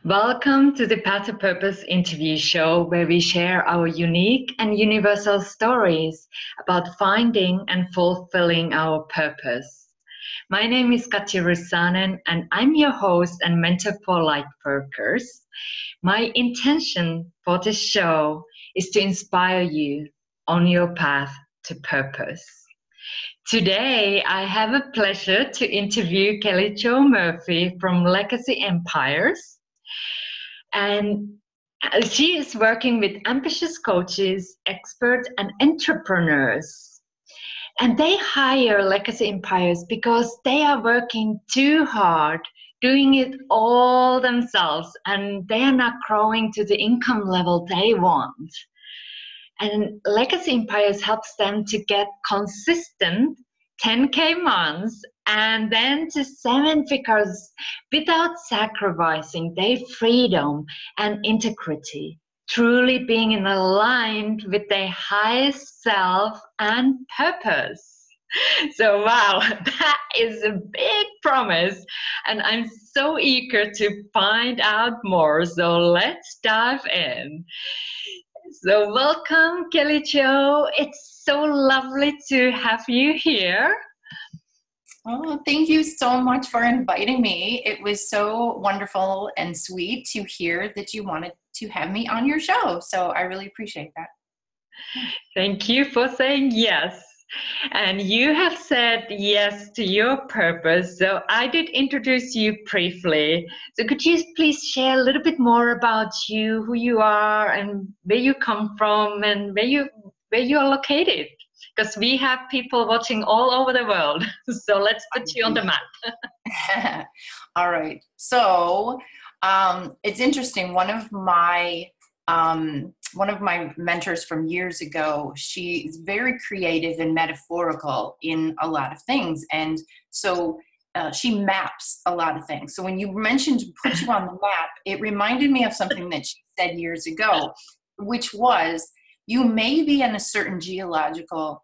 Welcome to the Path to Purpose interview show where we share our unique and universal stories about finding and fulfilling our purpose. My name is Katja and I'm your host and mentor for LIghtworkers. My intention for this show is to inspire you on your path to purpose. Today, I have a pleasure to interview kellyjo Murphy from Legacy Empires. And she is working with ambitious coaches, experts, and entrepreneurs. And they hire Legacy Empires because they are working too hard, doing it all themselves, and they are not growing to the income level they want. And Legacy Empires helps them to get consistent 10K months and then to 7 figures without sacrificing their freedom and integrity, truly being in aligned with their highest self and purpose. So wow, that is a big promise, and I'm so eager to find out more. So let's dive in. So welcome, kellyjo. It's so lovely to have you here. Oh, thank you so much for inviting me. It was so wonderful and sweet to hear that you wanted to have me on your show. So I really appreciate that. Thank you for saying yes. And you have said yes to your purpose. So I did introduce you briefly. So could you please share a little bit more about you, who you are, and where you come from, and where you are located? Because we have people watching all over the world. So let's put you on the map. All right. So it's interesting. One of my mentors from years ago, she's very creative and metaphorical in a lot of things. And so she maps a lot of things. So when you mentioned put you on the map, it reminded me of something that she said years ago, which was, you may be in a certain geographical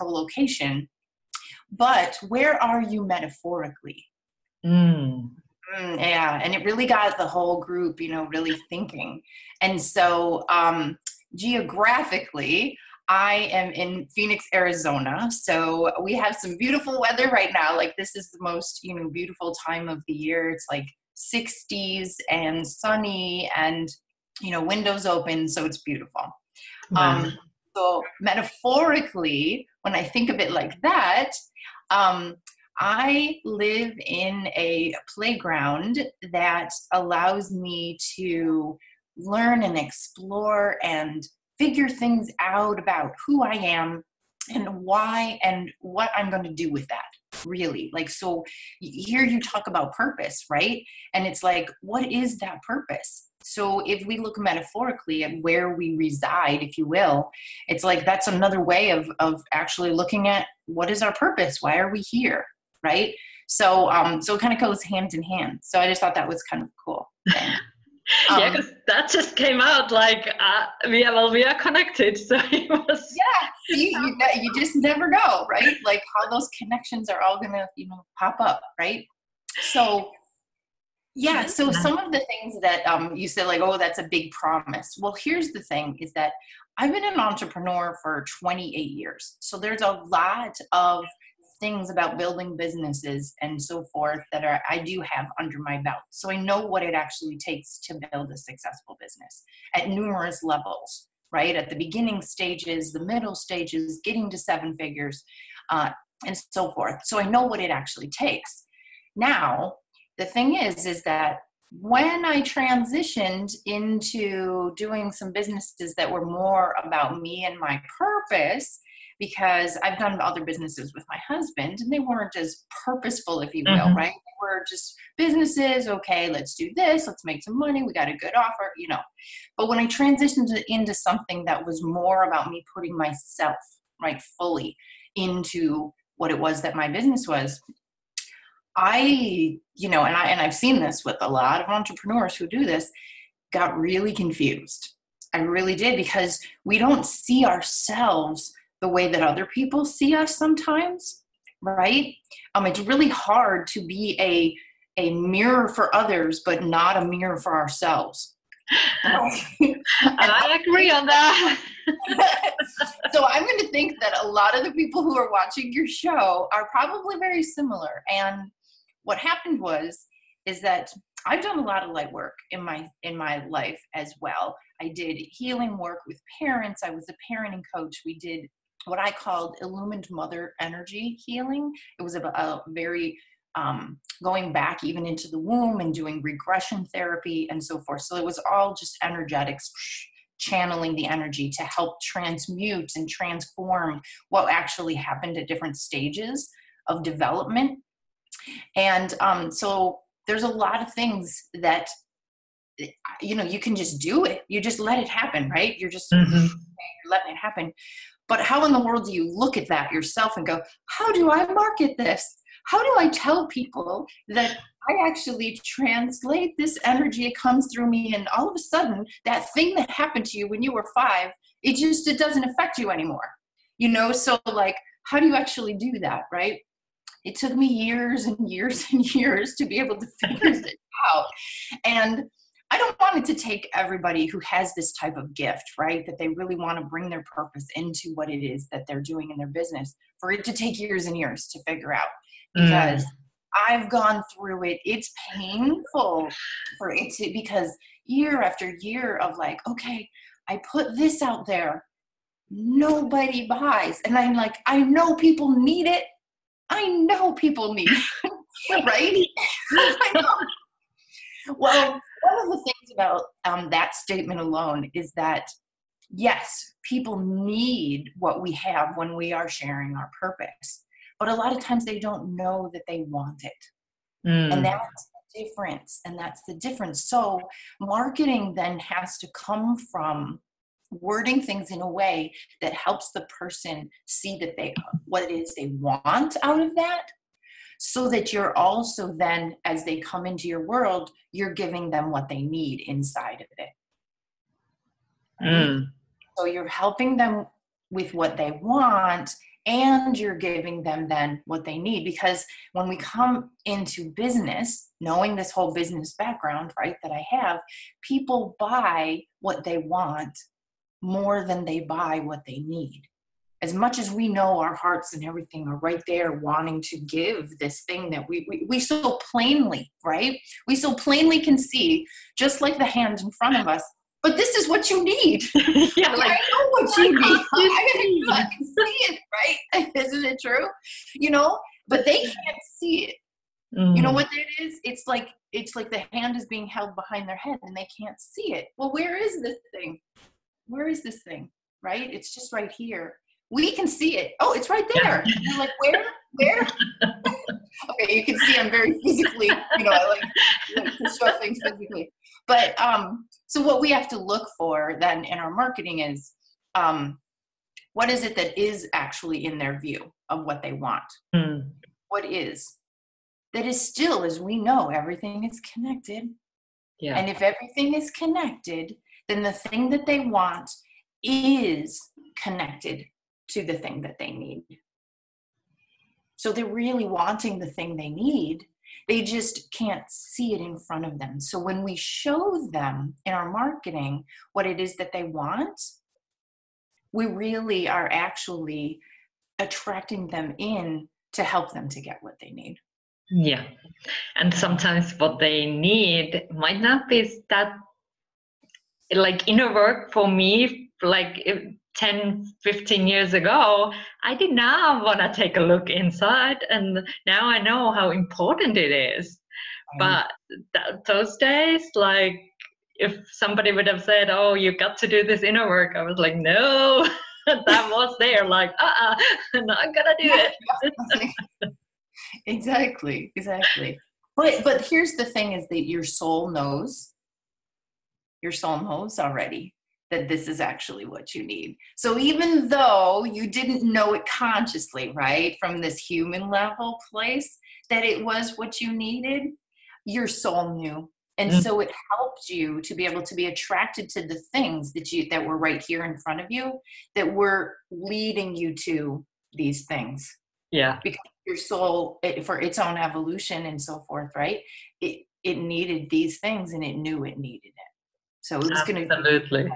location, but where are you metaphorically? Yeah, and it really got the whole group, really thinking. And so geographically, I am in Phoenix, Arizona. So we have some beautiful weather right now. Like, this is the most, beautiful time of the year. It's like 60s and sunny and, windows open. So it's beautiful. Wow. So metaphorically, when I think of it like that, I live in a playground that allows me to learn and explore and figure things out about who I am and why and what I'm going to do with that, really. Like, so here you talk about purpose, right? And it's like, what is that purpose? So if we look metaphorically at where we reside, if you will, it's like, that's another way of actually looking at what is our purpose? Why are we here? Right? So it kind of goes hand in hand. So I just thought that was kind of cool. Yeah, because that just came out like we are connected. So it was. Yeah, you just never know, right? Like how those connections are all gonna pop up, right? So yeah, so some of the things that you said, like, oh, that's a big promise. Well, here's the thing: is that I've been an entrepreneur for 28 years. So there's a lot of things about building businesses and so forth that I do have under my belt. So I know what it actually takes to build a successful business at numerous levels, right? At the beginning stages, the middle stages, getting to 7 figures, and so forth. So I know what it actually takes. Now, the thing is that when I transitioned into doing some businesses that were more about me and my purpose, because I've done other businesses with my husband and they weren't as purposeful, if you will, right? They were just businesses. Okay, let's do this. Let's make some money. We got a good offer, But when I transitioned into something that was more about me putting myself, right, fully into what it was that my business was, and I've seen this with a lot of entrepreneurs who do this, got really confused. I really did, because we don't see ourselves the way that other people see us sometimes, right? It's really hard to be a mirror for others, but not a mirror for ourselves. I agree on that. So I'm going to think that a lot of the people who are watching your show are probably very similar. And what happened is that I've done a lot of light work in my life as well. I did healing work with parents. I was a parenting coach. We did what I called illumined mother energy healing. It was a very going back even into the womb and doing regression therapy and so forth. So it was all just energetics, channeling the energy to help transmute and transform what actually happened at different stages of development. And so there's a lot of things that, you know, you can just do it. You just let it happen, right? You're just you're letting it happen. But how in the world do you look at that yourself and go, how do I market this? How do I tell people that I actually translate this energy? It comes through me, and all of a sudden, that thing that happened to you when you were 5, it doesn't affect you anymore. You know, so like, how do you actually do that, right? It took me years and years and years to be able to figure it out. And I don't want it to take everybody who has this type of gift, right, that they really want to bring their purpose into what it is that they're doing in their business, for it to take years and years to figure out. Because I've gone through it. It's painful for it to, because year after year of like, okay, I put this out there, nobody buys. And I'm like, I know people need it. I know people need it, right? I know. Well, one of the things about that statement alone is that, yes, people need what we have when we are sharing our purpose. But a lot of times they don't know that they want it. And that's the difference. And that's the difference. So marketing then has to come from wording things in a way that helps the person see that what it is they want out of that, so that you're also then, as they come into your world, you're giving them what they need inside of it. Right? So you're helping them with what they want, and you're giving them then what they need. Because when we come into business, knowing this whole business background, right, that I have, people buy what they want more than they buy what they need. As much as we know our hearts and everything are right there wanting to give this thing that we so plainly, right? We so plainly can see, just like the hand in front of us, but this is what you need. Yeah, like, I know what you need. I can see it, right? Isn't it true? You know, but they can't see it. You know what it is? It's like the hand is being held behind their head and they can't see it. Well, where is this thing? Where is this thing? Right? It's just right here. We can see it. Oh, it's right there. And you're like, where? Okay, you can see I'm very physically, you know, I like to show things physically. But so what we have to look for then in our marketing is, what is it that is actually in their view of what they want? What is? That is still, as we know, everything is connected. Yeah. And if everything is connected, then the thing that they want is connected to the thing that they need. So they're really wanting the thing they need. They just can't see it in front of them. So when we show them in our marketing what it is that they want, we really are actually attracting them in to help them to get what they need. Yeah. And sometimes what they need might not be that, like inner work for me, like 10, 15 years ago, I did not want to take a look inside. And now I know how important it is. But those days, like if somebody would have said, oh, you got to do this inner work, I was like, no, that was there. Like, I'm not going to do it. Exactly. But here's the thing is that your soul knows already that this is actually what you need. So even though you didn't know it consciously, right, from this human level place, that it was what you needed, your soul knew. And so it helped you to be able to be attracted to the things that were right here in front of you, that were leading you to these things. Yeah. Because your soul, for its own evolution and so forth, right? It needed these things, and it knew it needed it. So it was going to, Absolutely.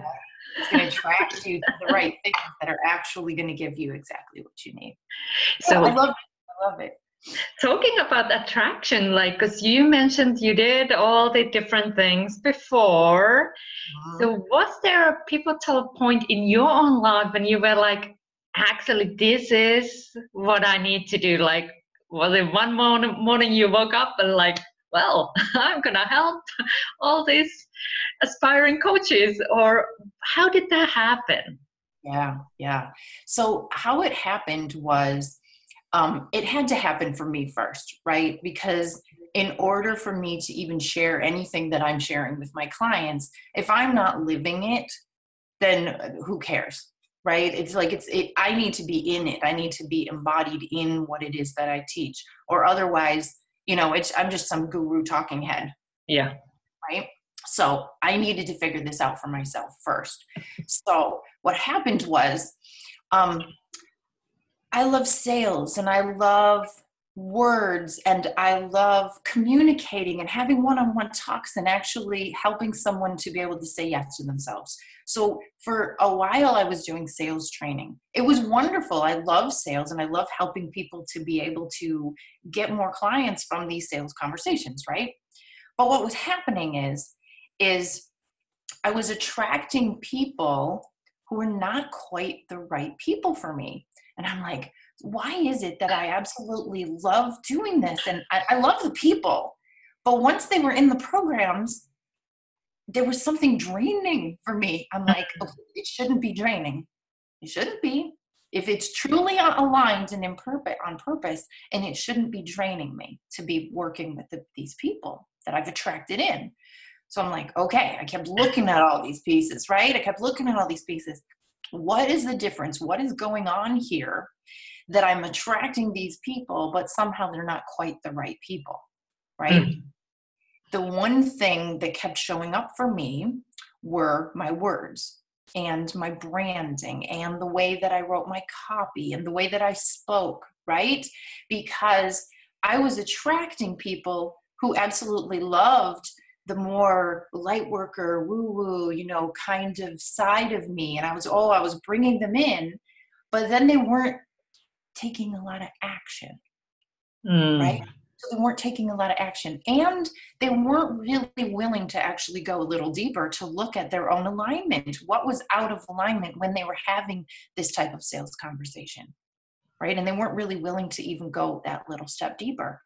it's going to attract you to the right things that are actually going to give you exactly what you need. So I love it. I love it. Talking about attraction, like, because you mentioned you did all the different things before. So was there a pivotal point in your own life when you were like, actually, this is what I need to do? Like, was it one morning you woke up and like, well, I'm going to help all these aspiring coaches, or how did that happen? Yeah. So how it happened was, it had to happen for me first, right? Because in order for me to even share anything that I'm sharing with my clients, if I'm not living it, then who cares, right? It's like, I need to be in it. I need to be embodied in what it is that I teach, or otherwise, I'm just some guru talking head. Yeah. Right? So I needed to figure this out for myself first. So what happened was, I love sales, and I love words, and I love communicating and having one-on-one talks and actually helping someone to be able to say yes to themselves. So for a while I was doing sales training. It was wonderful. I love sales, and I love helping people to be able to get more clients from these sales conversations, right? But what was happening is I was attracting people who were not quite the right people for me. And I'm like, why is it that I absolutely love doing this? And I love the people. But once they were in the programs, there was something draining for me. I'm like, okay, it shouldn't be draining. It shouldn't be. If it's truly aligned and on purpose, and it shouldn't be draining me to be working with these people that I've attracted in. So I'm like, okay, I kept looking at all these pieces, right? I kept looking at all these pieces. What is the difference? What is going on here that I'm attracting these people, but somehow they're not quite the right people, right? Mm-hmm. The one thing that kept showing up for me were my words and my branding and the way that I wrote my copy and the way that I spoke, right? Because I was attracting people who absolutely loved the more light worker, woo-woo, kind of side of me. And I was bringing them in, but then they weren't taking a lot of action, right? So they weren't taking a lot of action, and they weren't really willing to actually go a little deeper to look at their own alignment. What was out of alignment when they were having this type of sales conversation, right? And they weren't really willing to even go that little step deeper.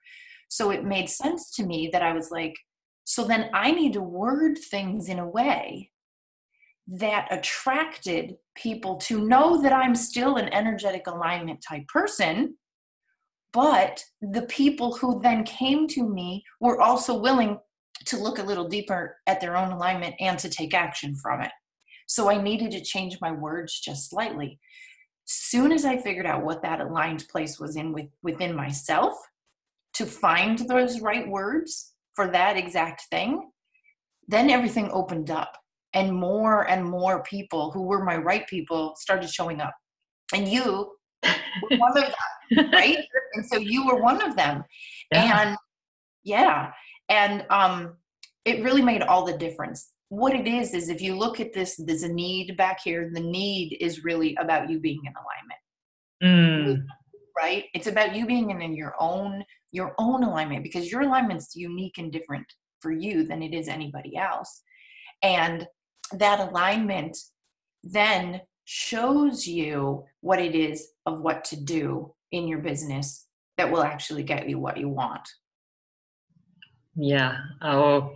So it made sense to me that I was like, so then I need to word things in a way that attracted people to know that I'm still an energetic alignment type person, but the people who then came to me were also willing to look a little deeper at their own alignment and to take action from it. So I needed to change my words just slightly. Soon as I figured out what that aligned place was within myself to find those right words for that exact thing, then everything opened up, and more people who were my right people started showing up. And you were one of them, right? And so you were one of them. Yeah. And it really made all the difference. What it is if you look at this, there's a need back here. The need is really about you being in alignment. Right? It's about you being in your own alignment, because your alignment's unique and different for you than it is anybody else. And that alignment then shows you what it is of what to do in your business that will actually get you what you want. Yeah. Oh,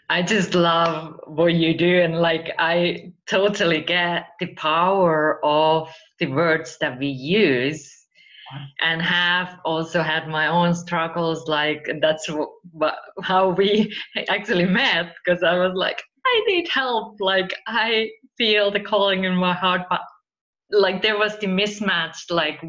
I just love what you do. And like, I totally get the power of the words that we use, and have also had my own struggles. Like, that's how we actually met, because I was like, I need help. Like, I feel the calling in my heart, but like there was the mismatch, like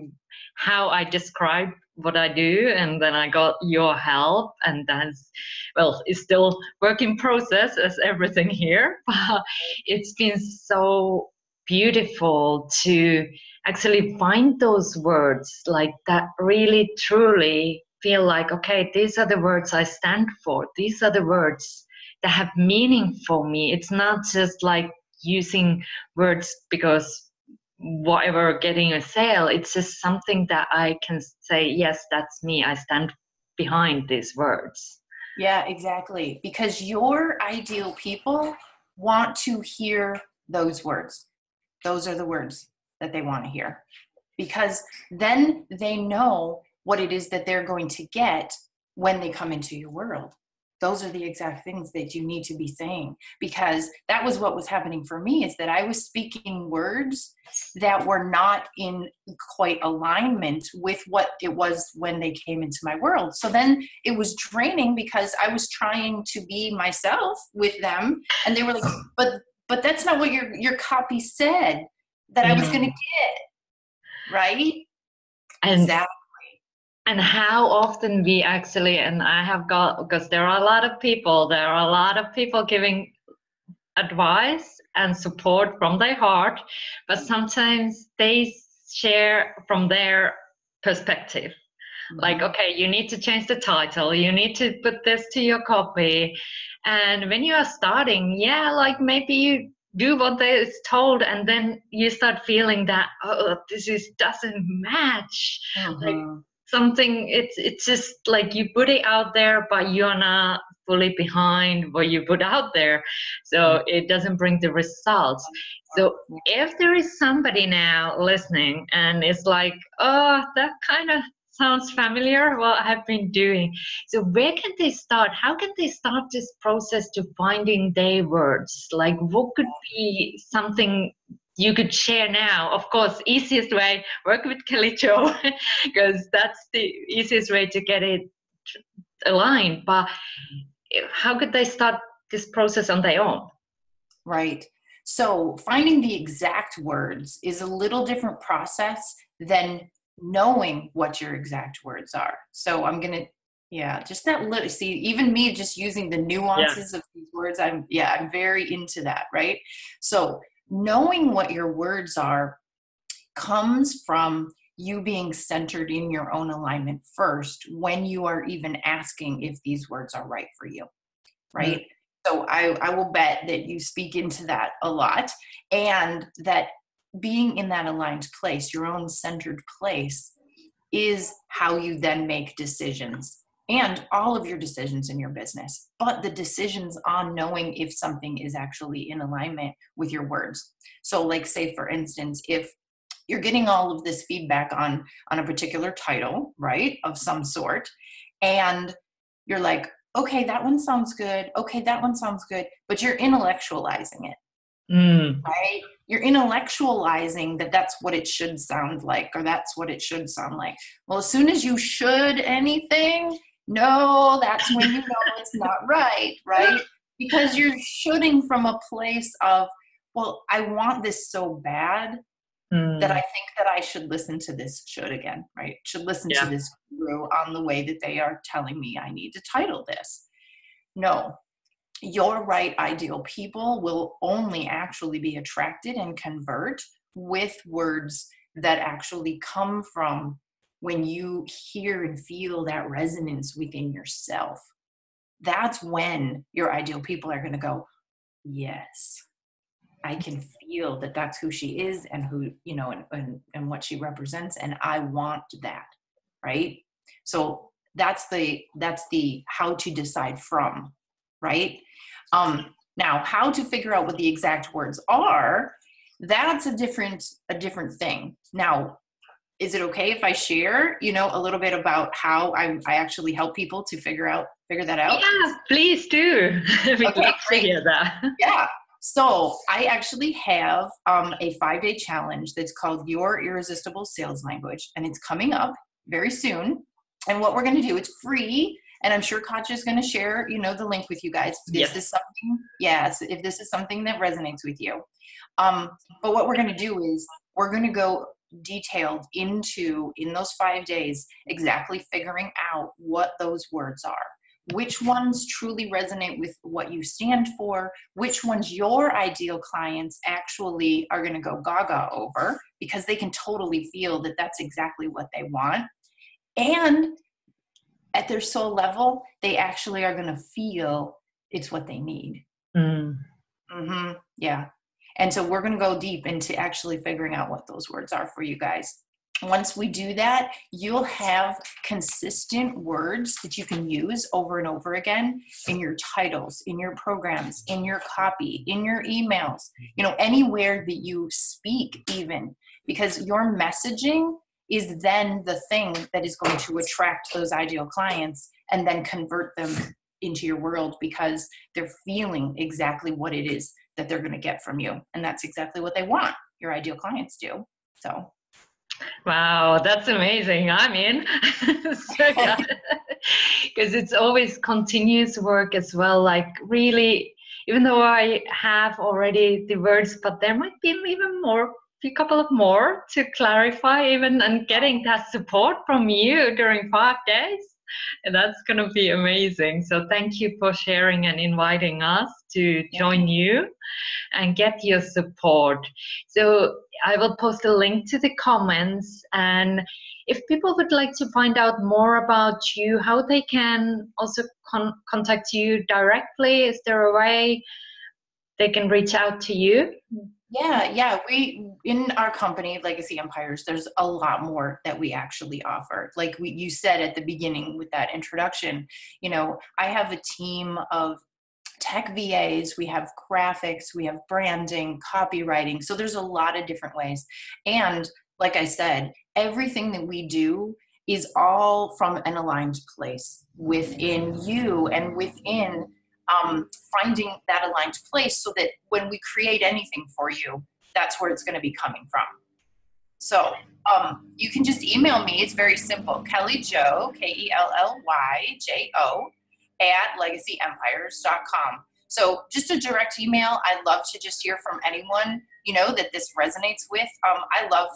how I describe what I do, and then I got your help, and that's, well, it's still work in process as everything here, but it's been so beautiful to actually find those words like that really truly feel like, okay, these are the words I stand for. These are the words that have meaning for me. It's not just like using words because whatever, getting a sale. It's just something that I can say, yes, that's me. I stand behind these words. Yeah, exactly. Because your ideal people want to hear those words. Those are the words that they want to hear. Because then they know what it is that they're going to get when they come into your world. Those are the exact things that you need to be saying, because that was what was happening for me, is that I was speaking words that were not in quite alignment with what it was when they came into my world. So then it was draining because I was trying to be myself with them, and they were like, but that's not what your copy said that I was going to get, right? And exactly. And how often we actually, and I have got, because there are a lot of people giving advice and support from their heart, but sometimes they share from their perspective. Like, okay, you need to change the title, you need to put this to your copy. And when you are starting, yeah, like maybe you do what is told, and then you start feeling that, oh, doesn't match. Like something, it's just like you put it out there, but you're not fully behind what you put out there, so it doesn't bring the results. So if there is somebody now listening and it's like, oh, that kind of sounds familiar, what I've been doing, so where can they start? How can they start this process to finding their words? Like, what could be something you could share now? Of course, easiest way, work with kellyjo, because that's the easiest way to get it aligned. But how could they start this process on their own? Right. So finding the exact words is a little different process than knowing what your exact words are. So I'm going to, just that little, see, even me just using the nuances of these words, I'm very into that, right? So knowing what your words are comes from you being centered in your own alignment first, when you are even asking if these words are right for you, right? So I will bet that you speak into that a lot, and that being in that aligned place, your own centered place, is how you then make decisions, and all of your decisions in your business, but the decisions on knowing if something is actually in alignment with your words. So like, say for instance, if you're getting all of this feedback on a particular title, right, of some sort, and you're like, okay, that one sounds good. Okay, that one sounds good. But you're intellectualizing it, right? You're intellectualizing that that's what it should sound like, or that's what it should sound like. Well, as soon as you should anything, no, that's when you know it's not right, right? Because you're shoulding from a place of, well, I want this so bad that I think that I should listen to this should again, right? Should listen to this guru on the way that they are telling me I need to title this. No, your right ideal people will only actually be attracted and convert with words that actually come from when you hear and feel that resonance within yourself. That's when your ideal people are going to go, yes, I can feel that that's who she is, and who, you know, and what she represents. And I want that. Right. So that's the how to decide from, right. Now how to figure out what the exact words are, that's a different thing. Now, is it okay if I share, you know, a little bit about how I actually help people to figure that out? Yeah, please do. We'd love to hear that. Yeah. So I actually have a 5-day challenge that's called Your Irresistible Sales Language, and it's coming up very soon. And what we're going to do, it's free, and I'm sure Katja is going to share, you know, the link with you guys. If this is something that resonates with you. But what we're going to do is we're going to go detailed into, in those 5 days, exactly figuring out what those words are. which ones truly resonate with what you stand for, which ones your ideal clients actually are going to go gaga over because they can totally feel that that's exactly what they want. And at their soul level, they actually are going to feel it's what they need. Yeah. And so we're going to go deep into actually figuring out what those words are for you guys. Once we do that, you'll have consistent words that you can use over and over again in your titles, in your programs, in your copy, in your emails, anywhere that you speak even, because your messaging is then the thing that is going to attract those ideal clients and then convert them into your world because they're feeling exactly what it is that they're going to get from you. And that's exactly what they want. Your ideal clients do. So. Wow, that's amazing. I'm in. Because it's always continuous work as well. Like really, even though I have already the words, but there might be even more, a couple of more to clarify even, and getting that support from you during 5 days. And that's going to be amazing. So thank you for sharing and inviting us to join you and get your support. So I will post a link to the comments, and if people would like to find out more about you, how they can also contact you directly, is there a way they can reach out to you? Yeah. We, in our company, Legacy Empires, there's a lot more that we actually offer. Like you said at the beginning with that introduction, I have a team of tech VAs, we have graphics, we have branding, copywriting. So there's a lot of different ways. And like I said, everything that we do is all from an aligned place within you and within finding that aligned place so that when we create anything for you, that's where it's going to be coming from. So you can just email me. It's very simple. kellyjo, KELLYJO, @legacyempires.com. So just a direct email. I'd love to just hear from anyone, that this resonates with. I love,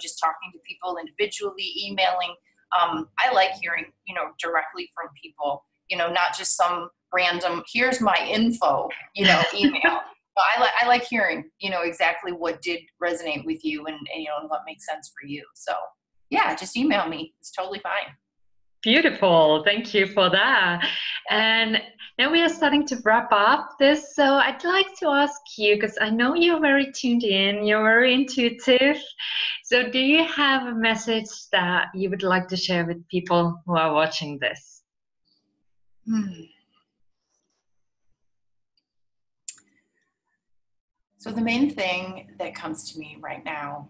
just talking to people individually, emailing. I like hearing, directly from people, not just some random, here's my info, email. I like hearing, exactly what did resonate with you and what makes sense for you. So yeah, just email me. It's totally fine. Beautiful. Thank you for that. And now we are starting to wrap up this. So I'd like to ask you, because I know you're very tuned in, you're very intuitive. So do you have a message that you would like to share with people who are watching this? So the main thing that comes to me right now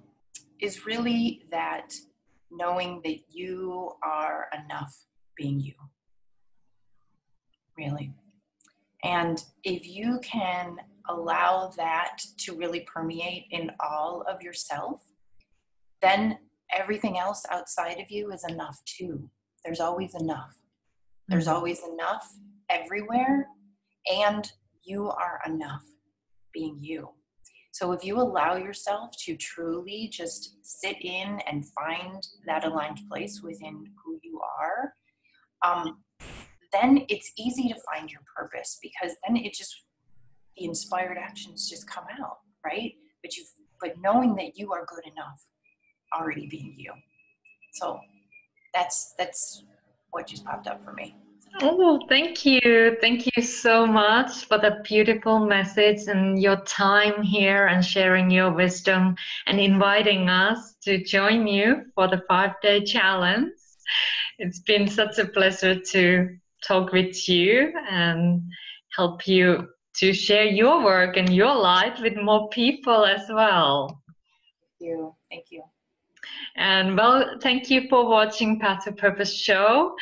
is really that knowing that you are enough being you, really. And if you can allow that to really permeate in all of yourself, then everything else outside of you is enough too. There's always enough. There's always enough everywhere, and you are enough being you. So if you allow yourself to truly just sit in and find that aligned place within who you are, then it's easy to find your purpose, because then the inspired actions just come out, right? But knowing that you are good enough, already being you. So that's what just popped up for me. Oh, thank you. Thank you so much for that beautiful message and your time here and sharing your wisdom and inviting us to join you for the 5-day challenge. It's been such a pleasure to talk with you and help you to share your work and your light with more people as well. Thank you. And well, thank you for watching Path to Purpose show.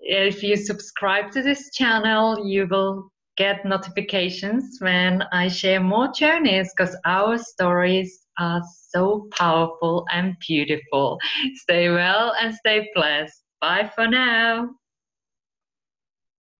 If you subscribe to this channel, you will get notifications when I share more journeys, because our stories are so powerful and beautiful. Stay well and stay blessed. Bye for now.